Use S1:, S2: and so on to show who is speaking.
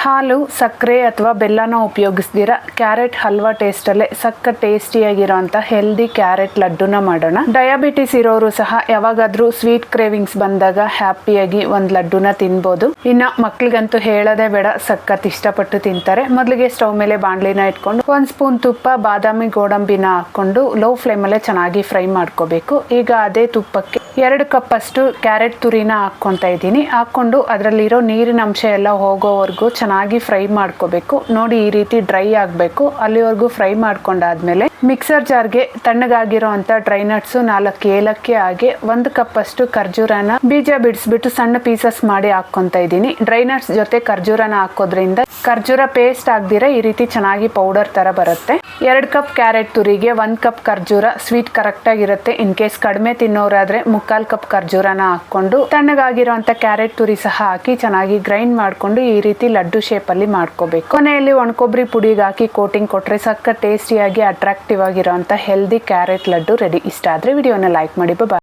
S1: ಹಾಲು, ಸಕ್ಕರೆ ಅಥವಾ ಬೆಲ್ಲನ ಉಪಯೋಗಿಸ್ದಿರ ಕ್ಯಾರೆಟ್ ಹಲ್ವಾ ಟೇಸ್ಟಲ್ಲೇ ಸಕ್ಕ ಟೇಸ್ಟಿಯಾಗಿರೋಂಥ ಹೆಲ್ದಿ ಕ್ಯಾರೆಟ್ ಲಡ್ಡುನ ಮಾಡೋಣ. ಡಯಾಬಿಟಿಸ್ ಇರೋರು ಸಹ ಯಾವಾಗಾದ್ರೂ ಸ್ವೀಟ್ ಕ್ರೇವಿಂಗ್ಸ್ ಬಂದಾಗ ಹ್ಯಾಪಿಯಾಗಿ ಒಂದು ಲಡ್ಡುನ ತಿನ್ಬೋದು. ಇನ್ನು ಮಕ್ಳಿಗಂತೂ ಹೇಳೋದೇ ಬೇಡ, ಸಖತ್ ಇಷ್ಟಪಟ್ಟು ತಿಂತಾರೆ. ಮೊದಲಿಗೆ ಸ್ಟವ್ ಮೇಲೆ ಬಾಣಲಿನ ಇಟ್ಕೊಂಡು 1 ಸ್ಪೂನ್ ತುಪ್ಪ, ಬಾದಾಮಿ, ಗೋಡಂಬಿನ ಹಾಕೊಂಡು ಲೋ ಫ್ಲೇಮಲ್ಲೇ ಚೆನ್ನಾಗಿ ಫ್ರೈ ಮಾಡ್ಕೋಬೇಕು. ಈಗ ಅದೇ ತುಪ್ಪಕ್ಕೆ 2 ಕಪ್ ಅಷ್ಟು ಕ್ಯಾರೆಟ್ ತುರಿನ ಹಾಕ್ಕೊಂತ ಇದ್ದೀನಿ. ಹಾಕೊಂಡು ಅದರಲ್ಲಿರೋ ನೀರಿನ ಅಂಶ ಎಲ್ಲ ಹೋಗೋವರೆಗೂ ಚೆನ್ನಾಗಿ ಫ್ರೈ ಮಾಡ್ಕೋಬೇಕು. ನೋಡಿ, ಈ ರೀತಿ ಡ್ರೈ ಆಗಬೇಕು. ಅಲ್ಲಿವರೆಗೂ ಫ್ರೈ ಮಾಡ್ಕೊಂಡಾದ್ಮೇಲೆ ಮಿಕ್ಸರ್ ಜಾರ್ಗೆ ತಣ್ಣಗಾಗಿರೋ ಅಂತ ಡ್ರೈ ನಟ್ಸ್, 4 ಏಲಕ್ಕಿ, ಹಾಗೆ 1 ಕಪ್ ಅಷ್ಟು ಖರ್ಜೂರನ ಬೀಜ ಬಿಡಿಸ್ಬಿಟ್ಟು ಸಣ್ಣ ಪೀಸಸ್ ಮಾಡಿ ಹಾಕ್ಕೊಂತ ಇದ್ದೀನಿ. ಡ್ರೈ ನಟ್ಸ್ ಜೊತೆ ಖರ್ಜೂರನ ಹಾಕೋದ್ರಿಂದ ಖರ್ಜೂರ ಪೇಸ್ಟ್ ಆಗದಿರ ಈ ರೀತಿ ಚೆನ್ನಾಗಿ ಪೌಡರ್ ತರ ಬರುತ್ತೆ. 2 ಕಪ್ ಕ್ಯಾರೆಟ್ ತುರಿಗೆ 1 ಕಪ್ ಖರ್ಜೂರ ಸ್ವೀಟ್ ಕರೆಕ್ಟ್ ಆಗಿರುತ್ತೆ. ಇನ್ ಕೇಸ್ ಕಡಿಮೆ ತಿನ್ನೋರಾದ್ರೆ 3/4 ಕಪ್ ಖರ್ಜೂರನ ಹಾಕೊಂಡು ತಣ್ಣಗಾಗಿರೋಂಥ ಕ್ಯಾರೆಟ್ ತುರಿ ಸಹ ಹಾಕಿ ಚೆನ್ನಾಗಿ ಗ್ರೈಂಡ್ ಮಾಡ್ಕೊಂಡು ಈ ರೀತಿ ಲಡ್ಡು ಶೇಪ್ ಅಲ್ಲಿ ಮಾಡ್ಕೋಬೇಕು. ಕೊನೆಯಲ್ಲಿ ಒಣಕೊಬ್ಬರಿ ಪುಡಿಗೆ ಹಾಕಿ ಕೋಟಿಂಗ್ ಕೊಟ್ರೆ ಸಕ್ಕ ಟೇಸ್ಟಿಯಾಗಿ ಅಟ್ರಾಕ್ಟಿವ್ ಆಗಿರೋಂಥ ಹೆಲ್ದಿ ಕ್ಯಾರೆಟ್ ಲಡ್ಡು ರೆಡಿ. ಇಷ್ಟ ಆದ್ರೆ ವಿಡಿಯೋನ ಲೈಕ್ ಮಾಡಿ. ಬಾಯ್.